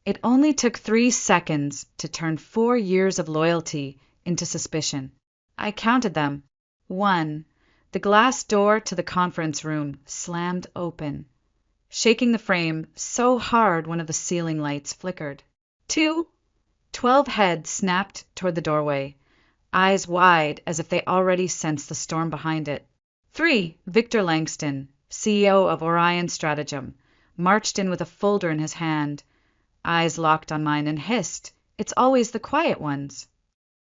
It only took 3 seconds to turn 4 years of loyalty into suspicion. I counted them. 1. The glass door to the conference room slammed open, shaking the frame so hard one of the ceiling lights flickered. 2. 12 heads snapped toward the doorway, eyes wide as if they already sensed the storm behind it. 3. Victor Langston, CEO of Orion Stratagem, marched in with a folder in his hand, eyes locked on mine, and hissed, "It's always the quiet ones."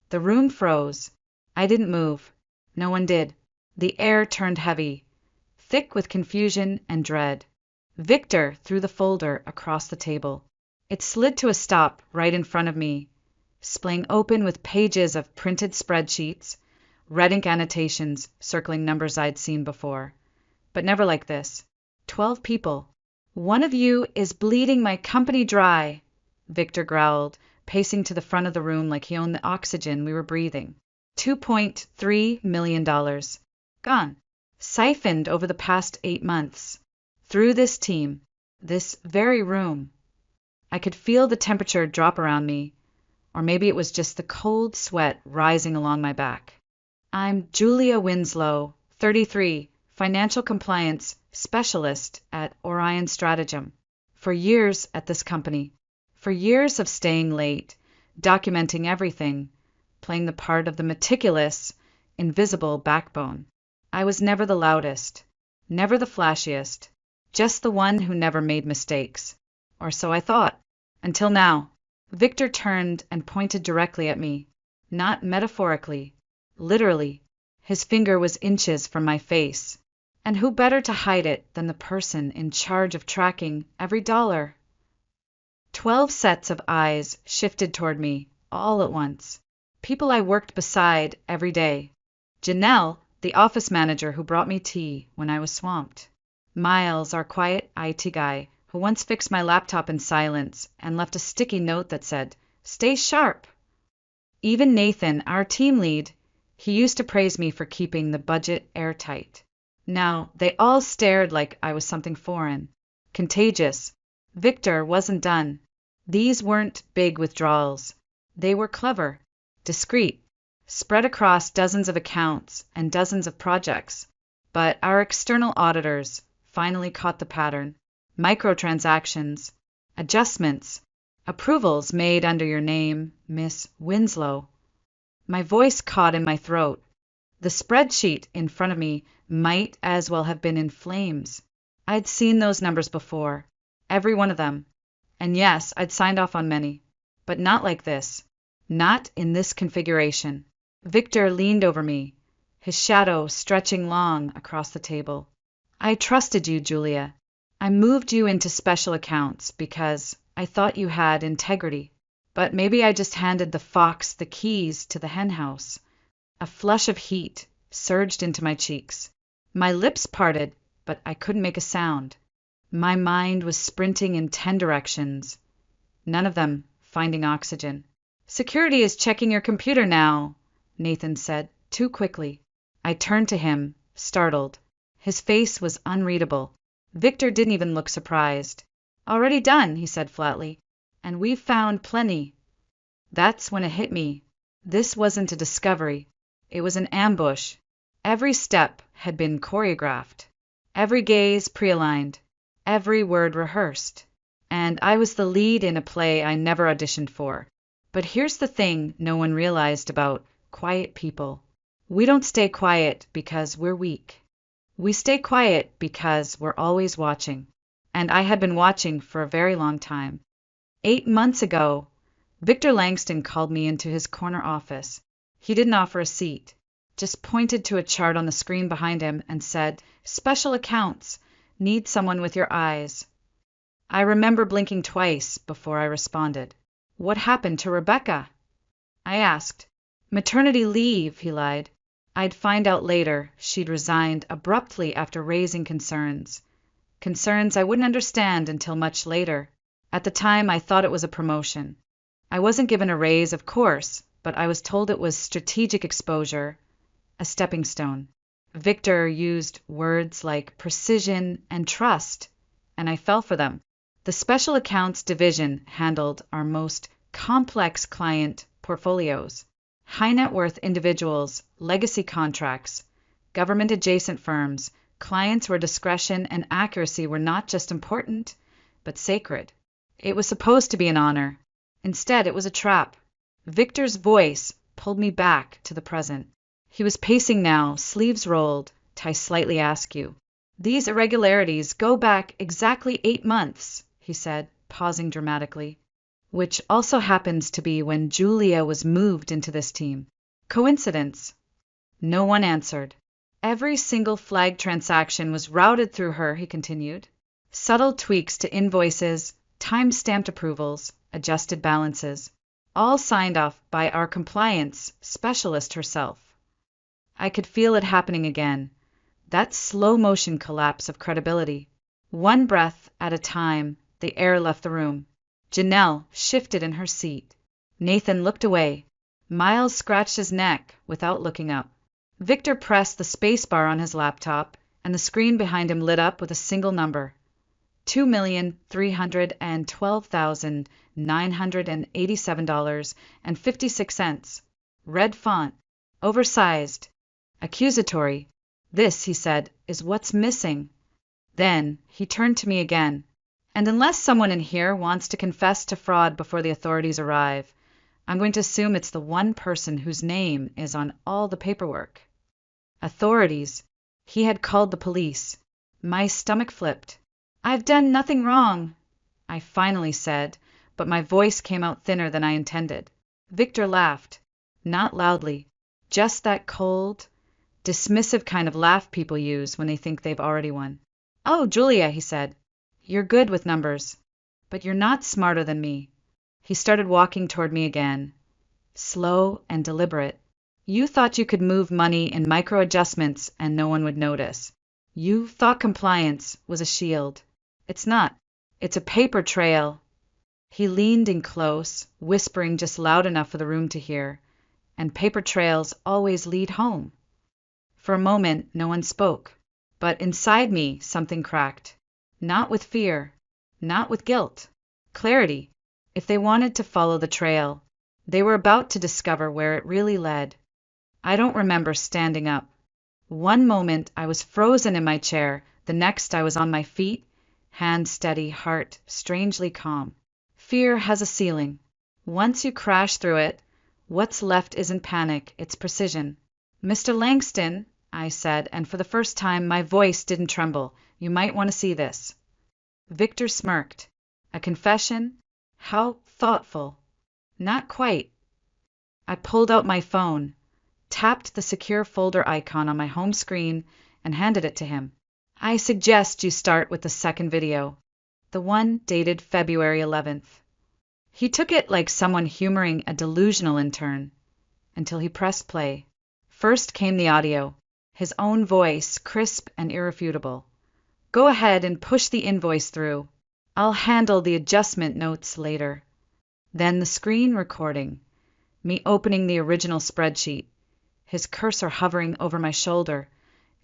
The room froze. I didn't move. No one did. The air turned heavy, thick with confusion and dread. Victor threw the folder across the table. It slid to a stop right in front of me, splaying open with pages of printed spreadsheets, red ink annotations circling numbers I'd seen before. But never like this. 12 people. "One of you is bleeding my company dry," Victor growled, pacing to the front of the room like he owned the oxygen we were breathing. $2.3 million. Gone. Siphoned over the past 8 months. Through this team. This very room. I could feel the temperature drop around me, or maybe it was just the cold sweat rising along my back. "I'm Julia Winslow, 33, financial compliance specialist at Orion Stratagem. For years at this company. For years of staying late, documenting everything, playing the part of the meticulous, invisible backbone. I was never the loudest, never the flashiest, just the one who never made mistakes. Or so I thought. Until now." Victor turned and pointed directly at me. Not metaphorically. Literally. His finger was inches from my face. And who better to hide it than the person in charge of tracking every dollar? 12 sets of eyes shifted toward me, all at once. People I worked beside every day. Janelle, the office manager who brought me tea when I was swamped. Miles, our quiet IT guy, who once fixed my laptop in silence and left a sticky note that said, "Stay sharp." Even Nathan, our team lead, he used to praise me for keeping the budget airtight. Now, they all stared like I was something foreign. Contagious. Victor wasn't done. These weren't big withdrawals. They were clever, discreet, spread across dozens of accounts and dozens of projects. But our external auditors finally caught the pattern. Microtransactions, adjustments, approvals made under your name, Miss Winslow. My voice caught in my throat. The spreadsheet in front of me might as well have been in flames. I'd seen those numbers before, every one of them. And yes, I'd signed off on many, but not like this. Not in this configuration. Victor leaned over me, his shadow stretching long across the table. "I trusted you, Julia. I moved you into special accounts because I thought you had integrity. But maybe I just handed the fox the keys to the henhouse." A flush of heat surged into my cheeks. My lips parted, but I couldn't make a sound. My mind was sprinting in 10 directions, none of them finding oxygen. "Security is checking your computer now," Nathan said, too quickly. I turned to him, startled. His face was unreadable. Victor didn't even look surprised. "Already done," he said flatly. "And we've found plenty." That's when it hit me. This wasn't a discovery. It was an ambush. Every step had been choreographed. Every gaze pre-aligned. Every word rehearsed. And I was the lead in a play I never auditioned for. But here's the thing no one realized about quiet people. We don't stay quiet because we're weak. We stay quiet because we're always watching. And I had been watching for a very long time. 8 months ago, Victor Langston called me into his corner office. He didn't offer a seat, just pointed to a chart on the screen behind him and said, "Special accounts. Need someone with your eyes." I remember blinking twice before I responded. "What happened to Rebecca?" I asked. "Maternity leave," he lied. I'd find out later she'd resigned abruptly after raising concerns. Concerns I wouldn't understand until much later. At the time, I thought it was a promotion. I wasn't given a raise, of course, but I was told it was strategic exposure, a stepping stone. Victor used words like precision and trust, and I fell for them. The special accounts division handled our most complex client portfolios, high net worth individuals, legacy contracts, government adjacent firms, clients where discretion and accuracy were not just important, but sacred. It was supposed to be an honor. Instead, it was a trap. Victor's voice pulled me back to the present. He was pacing now, sleeves rolled, tie slightly askew. These irregularities go back exactly 8 months, he said, pausing dramatically, which also happens to be when Julia was moved into this team. Coincidence? No one answered. Every single flag transaction was routed through her, he continued. Subtle tweaks to invoices, time-stamped approvals, adjusted balances, all signed off by our compliance specialist herself. I could feel it happening again, that slow-motion collapse of credibility. One breath at a time, the air left the room. Janelle shifted in her seat. Nathan looked away. Miles scratched his neck without looking up. Victor pressed the spacebar on his laptop, and the screen behind him lit up with a single number. $2,312,987.56. Red font. Oversized. Accusatory. This, he said, is what's missing. Then he turned to me again. And unless someone in here wants to confess to fraud before the authorities arrive, I'm going to assume it's the one person whose name is on all the paperwork. Authorities. He had called the police. My stomach flipped. I've done nothing wrong, I finally said, but my voice came out thinner than I intended. Victor laughed. Not loudly. Just that cold, dismissive kind of laugh people use when they think they've already won. Oh, Julia, he said. You're good with numbers, but you're not smarter than me. He started walking toward me again, slow and deliberate. You thought you could move money in micro-adjustments and no one would notice. You thought compliance was a shield. It's not. It's a paper trail. He leaned in close, whispering just loud enough for the room to hear, and paper trails always lead home. For a moment, no one spoke, but inside me something cracked. Not with fear, not with guilt. Clarity. If they wanted to follow the trail, they were about to discover where it really led. I don't remember standing up. One moment I was frozen in my chair, the next I was on my feet, hand steady, heart strangely calm. Fear has a ceiling. Once you crash through it, what's left isn't panic, it's precision. Mr. Langston, I said, and for the first time my voice didn't tremble. You might want to see this. Victor smirked. A confession? How thoughtful. Not quite. I pulled out my phone, tapped the secure folder icon on my home screen, and handed it to him. I suggest you start with the second video, the one dated February 11th. He took it like someone humoring a delusional intern, until he pressed play. First came the audio, his own voice, crisp and irrefutable. Go ahead and push the invoice through. I'll handle the adjustment notes later. Then the screen recording, me opening the original spreadsheet, his cursor hovering over my shoulder,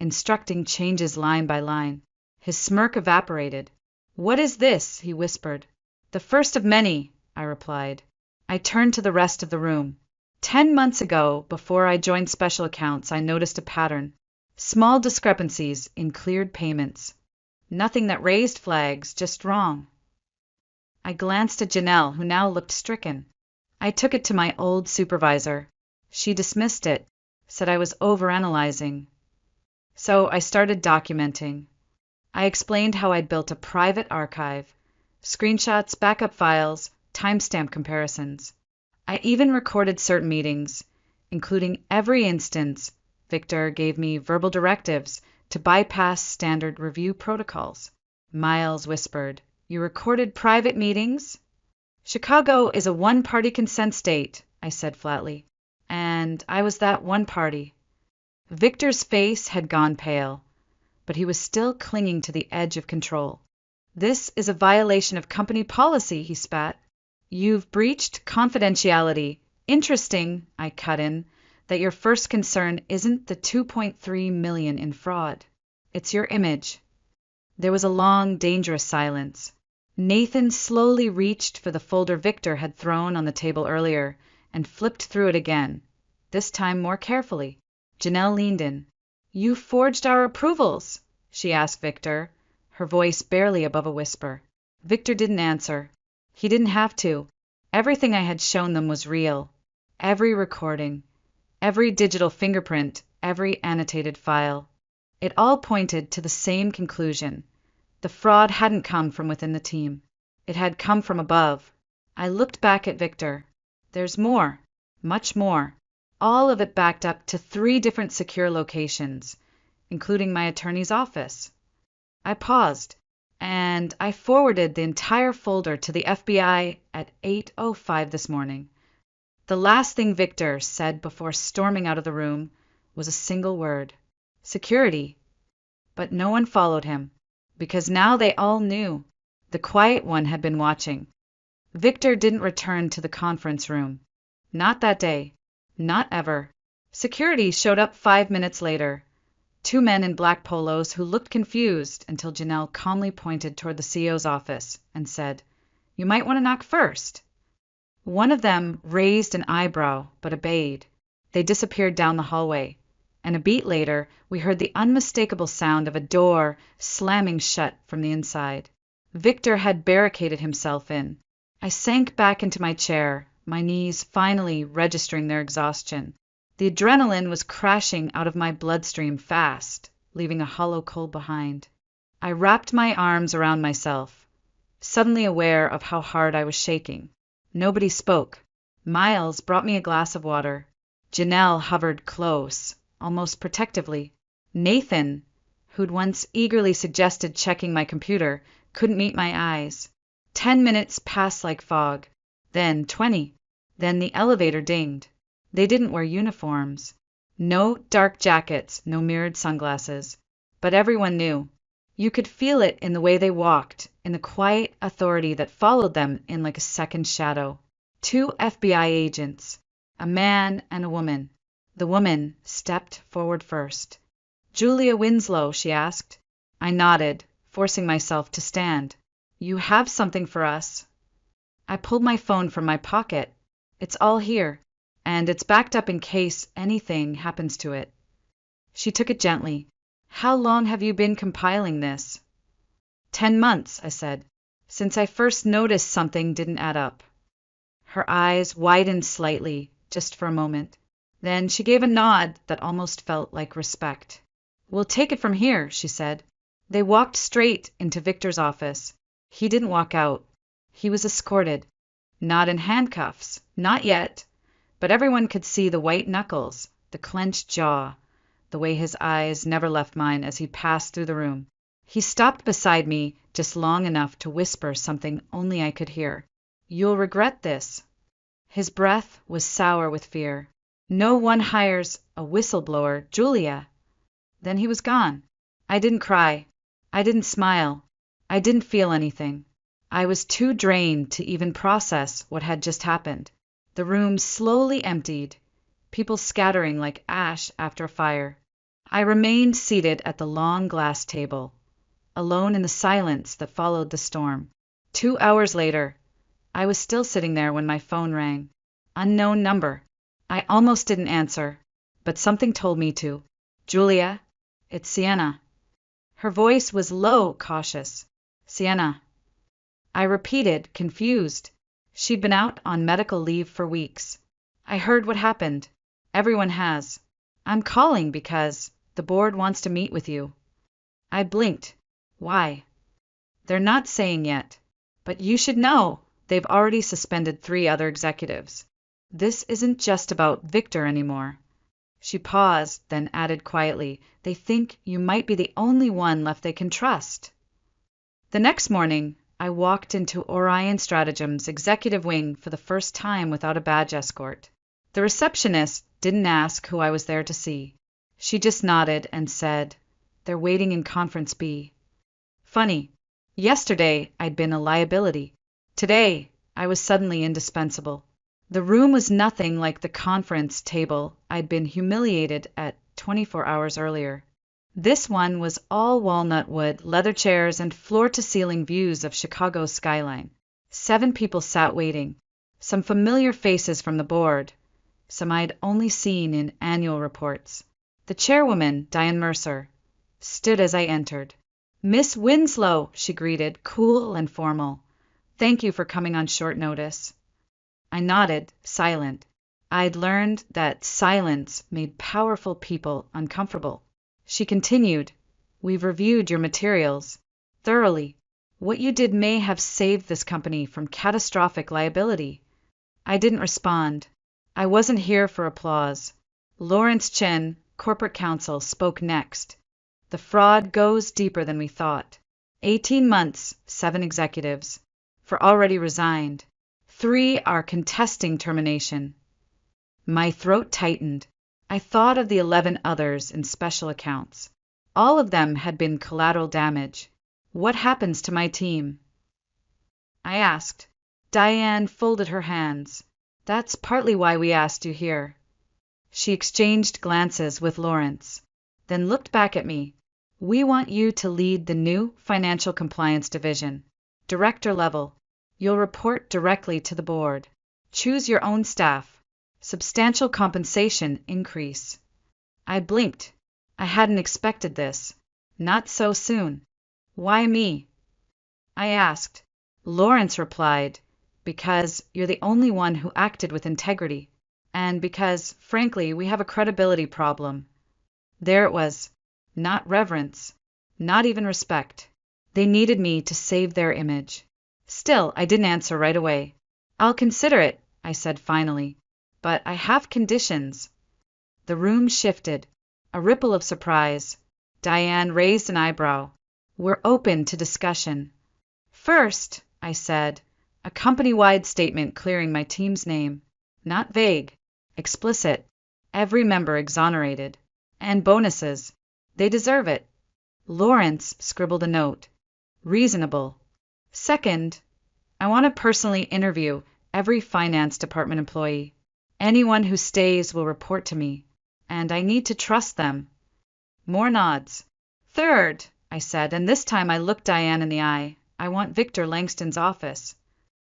instructing changes line by line. His smirk evaporated. What is this? He whispered. The first of many, I replied. I turned to the rest of the room. 10 months ago, before I joined special accounts, I noticed a pattern. Small discrepancies in cleared payments. Nothing that raised flags, just wrong. I glanced at Janelle, who now looked stricken. I took it to my old supervisor. She dismissed it, said I was overanalyzing. So I started documenting. I explained how I'd built a private archive, screenshots, backup files, timestamp comparisons. I even recorded certain meetings, including every instance Victor gave me verbal directives to bypass standard review protocols. Miles whispered, You recorded private meetings? Chicago is a one-party consent state, I said flatly. And I was that one party. Victor's face had gone pale, but he was still clinging to the edge of control. This is a violation of company policy, he spat. You've breached confidentiality. Interesting, I cut in, that your first concern isn't the $2.3 million in fraud. It's your image. There was a long, dangerous silence. Nathan slowly reached for the folder Victor had thrown on the table earlier and flipped through it again, this time more carefully. Janelle leaned in. "You forged our approvals?" she asked Victor, her voice barely above a whisper. Victor didn't answer. He didn't have to. Everything I had shown them was real. Every recording, every digital fingerprint, every annotated file. It all pointed to the same conclusion. The fraud hadn't come from within the team. It had come from above. I looked back at Victor. There's more, much more. All of it backed up to 3 different secure locations, including my attorney's office. I paused, and I forwarded the entire folder to the FBI at 8:05 this morning. The last thing Victor said before storming out of the room was a single word: security. But no one followed him, because now they all knew. The quiet one had been watching. Victor didn't return to the conference room. Not that day. Not ever. Security showed up 5 minutes later. 2 men in black polos who looked confused until Janelle calmly pointed toward the CEO's office and said, "You might want to knock first." One of them raised an eyebrow but obeyed. They disappeared down the hallway, and a beat later we heard the unmistakable sound of a door slamming shut from the inside. Victor had barricaded himself in. I sank back into my chair, my knees finally registering their exhaustion. The adrenaline was crashing out of my bloodstream fast, leaving a hollow cold behind. I wrapped my arms around myself, suddenly aware of how hard I was shaking. Nobody spoke. Miles brought me a glass of water. Janelle hovered close, almost protectively. Nathan, who'd once eagerly suggested checking my computer, couldn't meet my eyes. 10 minutes passed like fog. Then 20. Then the elevator dinged. They didn't wear uniforms. No dark jackets, no mirrored sunglasses. But everyone knew. You could feel it in the way they walked, in the quiet authority that followed them in like a second shadow. 2 FBI agents, a man and a woman. The woman stepped forward first. "Julia Winslow," she asked. I nodded, forcing myself to stand. "You have something for us." I pulled my phone from my pocket. "It's all here, and it's backed up in case anything happens to it." She took it gently. "How long have you been compiling this?" 10 months, I said, "since I first noticed something didn't add up." Her eyes widened slightly, just for a moment. Then she gave a nod that almost felt like respect. "We'll take it from here," she said. They walked straight into Victor's office. He didn't walk out. He was escorted. Not in handcuffs, not yet, but everyone could see the white knuckles, the clenched jaw, the way his eyes never left mine as he passed through the room. He stopped beside me just long enough to whisper something only I could hear. "You'll regret this." His breath was sour with fear. "No one hires a whistleblower, Julia." Then he was gone. I didn't cry. I didn't smile. I didn't feel anything. I was too drained to even process what had just happened. The room slowly emptied, people scattering like ash after a fire. I remained seated at the long glass table, alone in the silence that followed the storm. 2 hours later, I was still sitting there when my phone rang. Unknown number. I almost didn't answer, but something told me to. "Julia, it's Sienna." Her voice was low, cautious. "Sienna." I repeated, confused. She'd been out on medical leave for weeks. "I heard what happened. Everyone has. I'm calling because the board wants to meet with you." I blinked. "Why?" "They're not saying yet. But you should know. They've already suspended 3 other executives. This isn't just about Victor anymore." She paused, then added quietly, "They think you might be the only one left they can trust." The next morning, I walked into Orion Stratagem's executive wing for the first time without a badge escort. The receptionist didn't ask who I was there to see. She just nodded and said, "They're waiting in Conference B." Funny. Yesterday, I'd been a liability. Today, I was suddenly indispensable. The room was nothing like the conference table I'd been humiliated at 24 hours earlier. This one was all walnut wood, leather chairs, and floor-to-ceiling views of Chicago's skyline. 7 people sat waiting, some familiar faces from the board, some I'd only seen in annual reports. The chairwoman, Diane Mercer, stood as I entered. "Miss Winslow," she greeted, cool and formal. "Thank you for coming on short notice." I nodded, silent. I'd learned that silence made powerful people uncomfortable. She continued, "We've reviewed your materials thoroughly. What you did may have saved this company from catastrophic liability." I didn't respond. I wasn't here for applause. Lawrence Chen, corporate counsel, spoke next. "The fraud goes deeper than we thought. 18 months, 7 executives. 4 already resigned. 3 are contesting termination." My throat tightened. I thought of the 11 others in special accounts. All of them had been collateral damage. What happens to my team? I asked. Diane folded her hands. "That's partly why we asked you here." She exchanged glances with Lawrence, then looked back at me. "We want you to lead the new financial compliance division. Director level. You'll report directly to the board. Choose your own staff. Substantial compensation increase." I blinked. I hadn't expected this. Not so soon. "Why me?" I asked. Lawrence replied, "Because you're the only one who acted with integrity, and because, frankly, we have a credibility problem." There it was. Not reverence. Not even respect. They needed me to save their image. Still, I didn't answer right away. "I'll consider it," I said finally. "But I have conditions." The room shifted. A ripple of surprise. Diane raised an eyebrow. "We're open to discussion." "First," I said, "a company-wide statement clearing my team's name. Not vague. Explicit. Every member exonerated. And bonuses. They deserve it." Lawrence scribbled a note. "Reasonable." "Second, I want to personally interview every finance department employee. Anyone who stays will report to me, and I need to trust them." More nods. "Third," I said, and this time I looked Diane in the eye, "I want Victor Langston's office."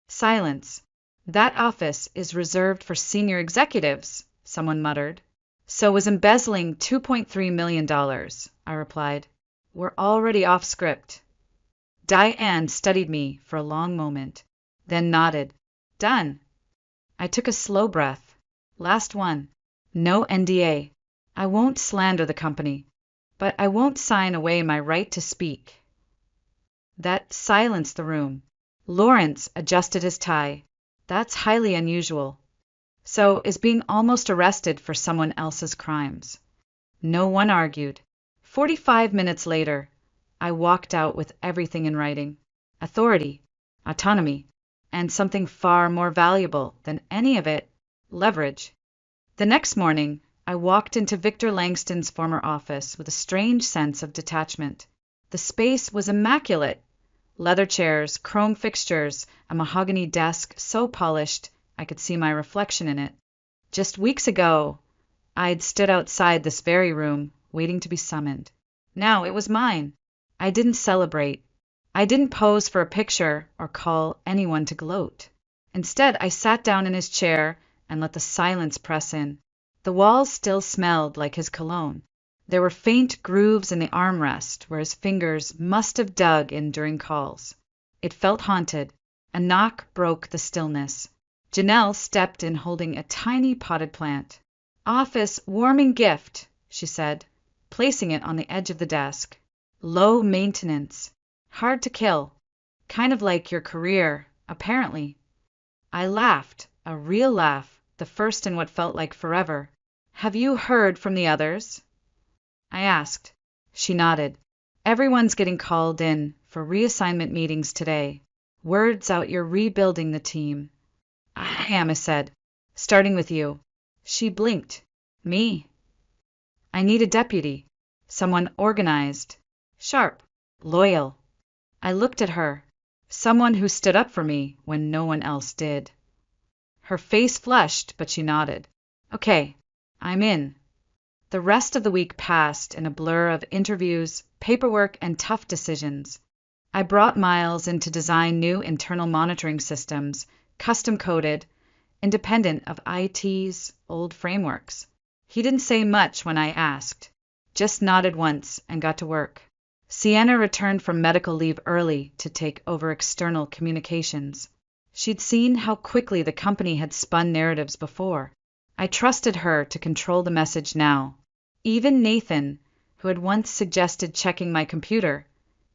Silence. "That office is reserved for senior executives," someone muttered. "So was embezzling $2.3 million, I replied. "We're already off script." Diane studied me for a long moment, then nodded. "Done." I took a slow breath. Last one. No NDA. I won't slander the company, but I won't sign away my right to speak. That silenced the room. Lawrence adjusted his tie. "That's highly unusual. So is being almost arrested for someone else's crimes." No one argued. 45 minutes later, I walked out with everything in writing. Authority, autonomy, and something far more valuable than any of it, leverage. The next morning, I walked into Victor Langston's former office with a strange sense of detachment. The space was immaculate. Leather chairs, chrome fixtures, a mahogany desk so polished I could see my reflection in it. Just weeks ago, I'd stood outside this very room, waiting to be summoned. Now it was mine. I didn't celebrate. I didn't pose for a picture or call anyone to gloat. Instead, I sat down in his chair and let the silence press in. The walls still smelled like his cologne. There were faint grooves in the armrest where his fingers must have dug in during calls. It felt haunted. A knock broke the stillness. Janelle stepped in holding a tiny potted plant. "Office warming gift," she said, placing it on the edge of the desk. "Low maintenance. Hard to kill. Kind of like your career, apparently." I laughed, a real laugh, the first in what felt like forever. "Have you heard from the others?" I asked. She nodded. "Everyone's getting called in for reassignment meetings today. Word's out you're rebuilding the team." "I am," I said. "Starting with you." She blinked. "Me?" "I need a deputy. Someone organized. Sharp. Loyal." I looked at her. Someone who stood up for me when no one else did. Her face flushed, but she nodded. "Okay, I'm in." The rest of the week passed in a blur of interviews, paperwork, and tough decisions. I brought Miles in to design new internal monitoring systems, custom-coded, independent of IT's old frameworks. He didn't say much when I asked, just nodded once and got to work. Sienna returned from medical leave early to take over external communications. She'd seen how quickly the company had spun narratives before. I trusted her to control the message now. Even Nathan, who had once suggested checking my computer,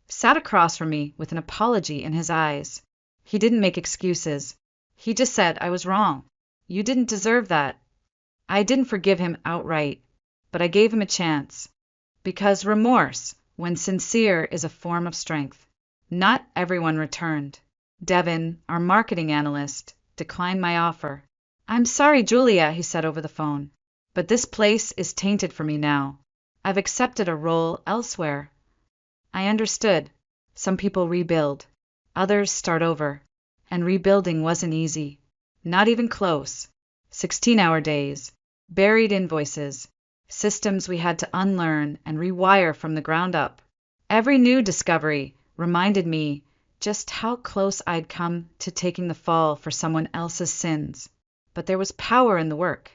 sat across from me with an apology in his eyes. He didn't make excuses. He just said I was wrong. You didn't deserve that. I didn't forgive him outright, but I gave him a chance. Because remorse, when sincere, is a form of strength. Not everyone returned. Devin, our marketing analyst, declined my offer. I'm sorry, Julia, he said over the phone, but this place is tainted for me now. I've accepted a role elsewhere. I understood. Some people rebuild. Others start over. And rebuilding wasn't easy. Not even close. 16-hour days. Buried invoices. Systems we had to unlearn and rewire from the ground up. Every new discovery reminded me just how close I'd come to taking the fall for someone else's sins. But there was power in the work.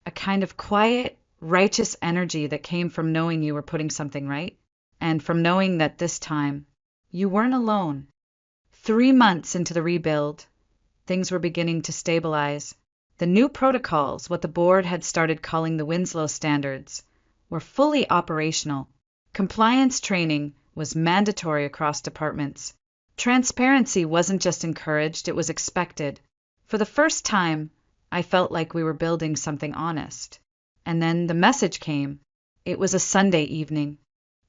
A kind of quiet, righteous energy that came from knowing you were putting something right. And from knowing that this time, you weren't alone. 3 months into the rebuild, things were beginning to stabilize. The new protocols, what the board had started calling the Winslow standards, were fully operational. Compliance training was mandatory across departments. Transparency wasn't just encouraged, it was expected. For the first time, I felt like we were building something honest. And then the message came. It was a Sunday evening.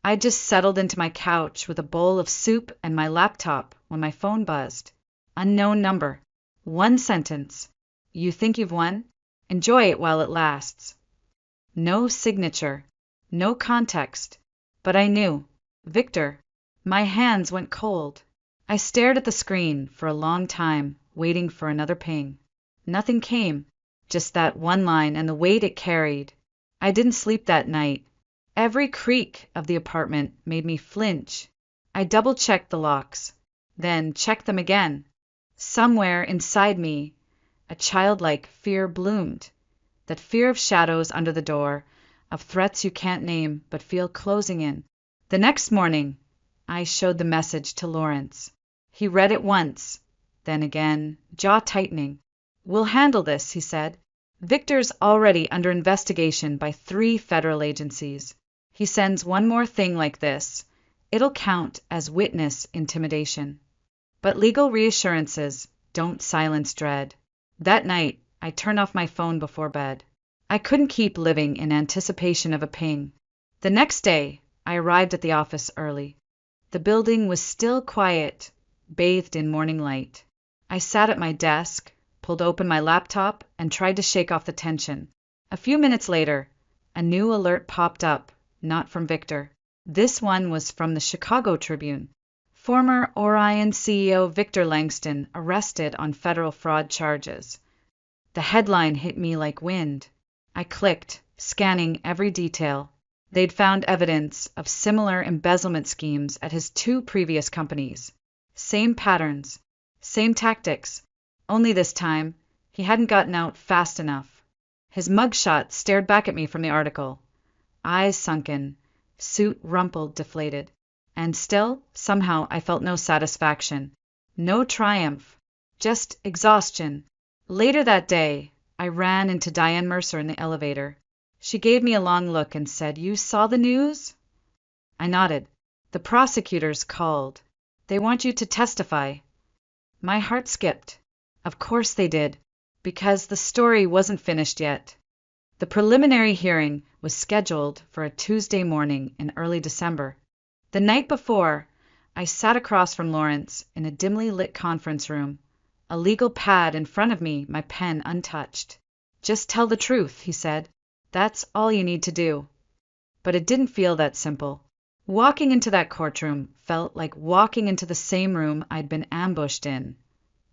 I just settled into my couch with a bowl of soup and my laptop when my phone buzzed. Unknown number. 1 sentence. You think you've won? Enjoy it while it lasts. No signature. No context. But I knew. Victor. My hands went cold. I stared at the screen for a long time, waiting for another ping. Nothing came. Just that one line and the weight it carried. I didn't sleep that night. Every creak of the apartment made me flinch. I double-checked the locks, then checked them again. Somewhere inside me, a childlike fear bloomed. That fear of shadows under the door, of threats you can't name but feel closing in. The next morning, I showed the message to Lawrence. He read it once, then again, jaw tightening. We'll handle this, he said. Victor's already under investigation by 3 federal agencies. He sends one more thing like this, it'll count as witness intimidation. But legal reassurances don't silence dread. That night, I turned off my phone before bed. I couldn't keep living in anticipation of a ping. The next day, I arrived at the office early. The building was still quiet, bathed in morning light. I sat at my desk, pulled open my laptop, and tried to shake off the tension. A few minutes later, a new alert popped up. Not from Victor. This one was from the Chicago Tribune. Former Orion CEO Victor Langston arrested on federal fraud charges. The headline hit me like wind. I clicked, scanning every detail. They'd found evidence of similar embezzlement schemes at his 2 previous companies. Same patterns, same tactics. Only this time, he hadn't gotten out fast enough. His mugshot stared back at me from the article. Eyes sunken, suit rumpled, deflated. And still, somehow, I felt no satisfaction. No triumph. Just exhaustion. Later that day, I ran into Diane Mercer in the elevator. She gave me a long look and said, "You saw the news?" I nodded. "The prosecutors called. They want you to testify." My heart skipped. Of course they did, because the story wasn't finished yet. The preliminary hearing was scheduled for a Tuesday morning in early December. The night before, I sat across from Lawrence in a dimly lit conference room, a legal pad in front of me, my pen untouched. "Just tell the truth," he said. "That's all you need to do." But it didn't feel that simple. Walking into that courtroom felt like walking into the same room I'd been ambushed in.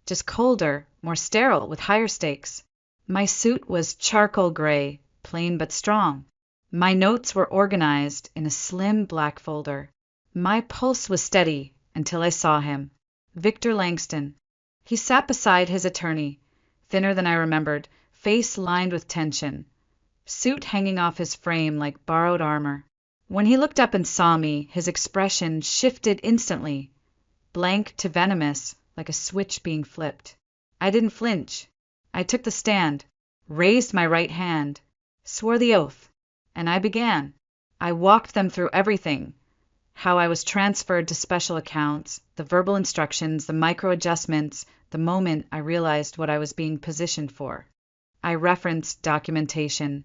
Just colder, more sterile, with higher stakes. My suit was charcoal gray, plain but strong. My notes were organized in a slim black folder. My pulse was steady until I saw him. Victor Langston. He sat beside his attorney, thinner than I remembered, face lined with tension, suit hanging off his frame like borrowed armor. When he looked up and saw me, his expression shifted instantly, blank to venomous, like a switch being flipped. I didn't flinch. I took the stand, raised my right hand, swore the oath, and I began. I walked them through everything: how I was transferred to special accounts, the verbal instructions, the micro adjustments, the moment I realized what I was being positioned for. I referenced documentation,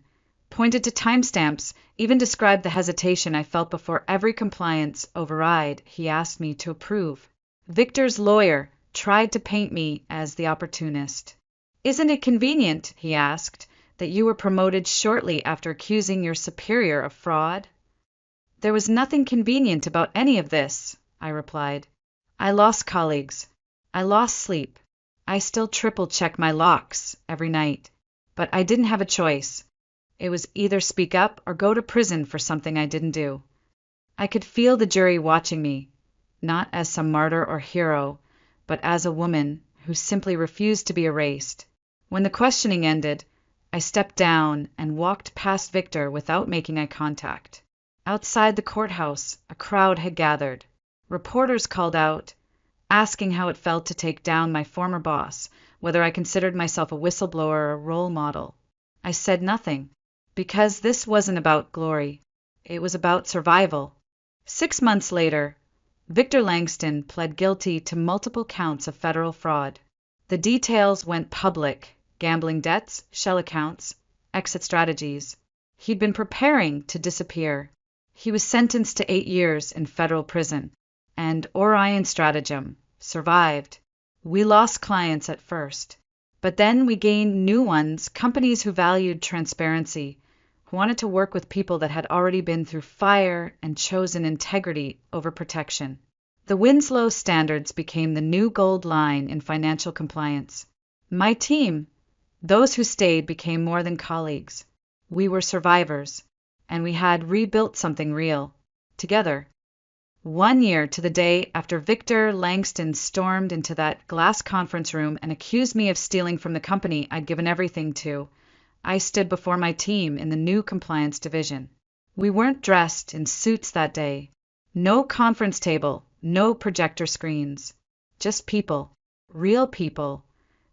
pointed to timestamps, even described the hesitation I felt before every compliance override he asked me to approve. Victor's lawyer tried to paint me as the opportunist. "Isn't it convenient," he asked, "that you were promoted shortly after accusing your superior of fraud?" "There was nothing convenient about any of this," I replied. "I lost colleagues. I lost sleep. I still triple-check my locks every night. But I didn't have a choice. It was either speak up or go to prison for something I didn't do." I could feel the jury watching me, not as some martyr or hero, but as a woman who simply refused to be erased. When the questioning ended, I stepped down and walked past Victor without making eye contact. Outside the courthouse, a crowd had gathered. Reporters called out, asking how it felt to take down my former boss, whether I considered myself a whistleblower or a role model. I said nothing, because this wasn't about glory. It was about survival. 6 months later, Victor Langston pled guilty to multiple counts of federal fraud. The details went public: gambling debts, shell accounts, exit strategies. He'd been preparing to disappear. He was sentenced to 8 years in federal prison, and Orion Stratagem survived. We lost clients at first, but then we gained new ones, companies who valued transparency, who wanted to work with people that had already been through fire and chosen integrity over protection. The Winslow standards became the new gold line in financial compliance. My team, those who stayed, became more than colleagues. We were survivors, and we had rebuilt something real, together. 1 year to the day after Victor Langston stormed into that glass conference room and accused me of stealing from the company I'd given everything to, I stood before my team in the new compliance division. We weren't dressed in suits that day. No conference table, no projector screens. Just people, real people,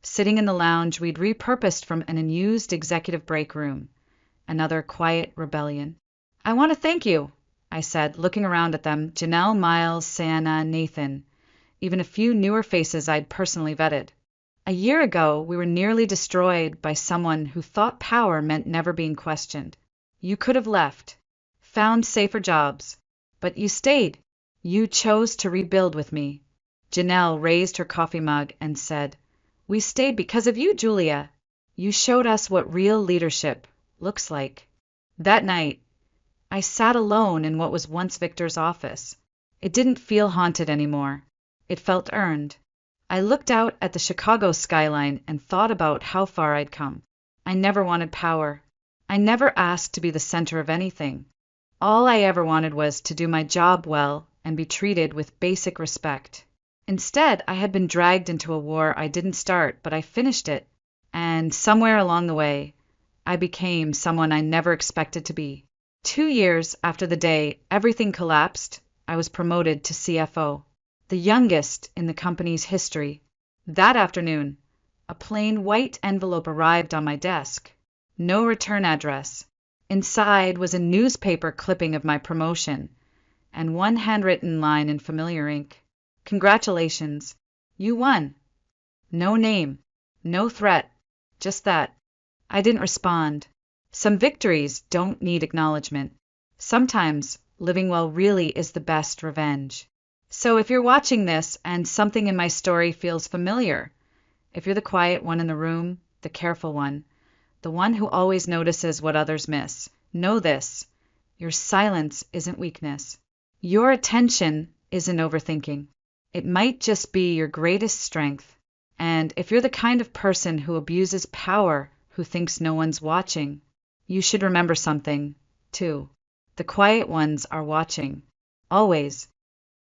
sitting in the lounge we'd repurposed from an unused executive break room. Another quiet rebellion. "I want to thank you," I said, looking around at them: Janelle, Miles, Santa, Nathan, even a few newer faces I'd personally vetted. A year ago, we were nearly destroyed by someone who thought power meant never being questioned. You could have left, found safer jobs, but you stayed. You chose to rebuild with me. Janelle raised her coffee mug and said, "We stayed because of you, Julia. You showed us what real leadership looks like." That night, I sat alone in what was once Victor's office. It didn't feel haunted anymore. It felt earned. I looked out at the Chicago skyline and thought about how far I'd come. I never wanted power. I never asked to be the center of anything. All I ever wanted was to do my job well and be treated with basic respect. Instead, I had been dragged into a war I didn't start, but I finished it. And somewhere along the way, I became someone I never expected to be. 2 years after the day everything collapsed, I was promoted to CFO, the youngest in the company's history. That afternoon, a plain white envelope arrived on my desk. No return address. Inside was a newspaper clipping of my promotion, and one handwritten line in familiar ink. "Congratulations. You won." No name, no threat, just that. I didn't respond. Some victories don't need acknowledgement. Sometimes living well really is the best revenge. So if you're watching this and something in my story feels familiar, if you're the quiet one in the room, the careful one, the one who always notices what others miss, know this: your silence isn't weakness. Your attention isn't overthinking. It might just be your greatest strength. And if you're the kind of person who abuses power, who thinks no one's watching, you should remember something. 2. The quiet ones are watching. Always.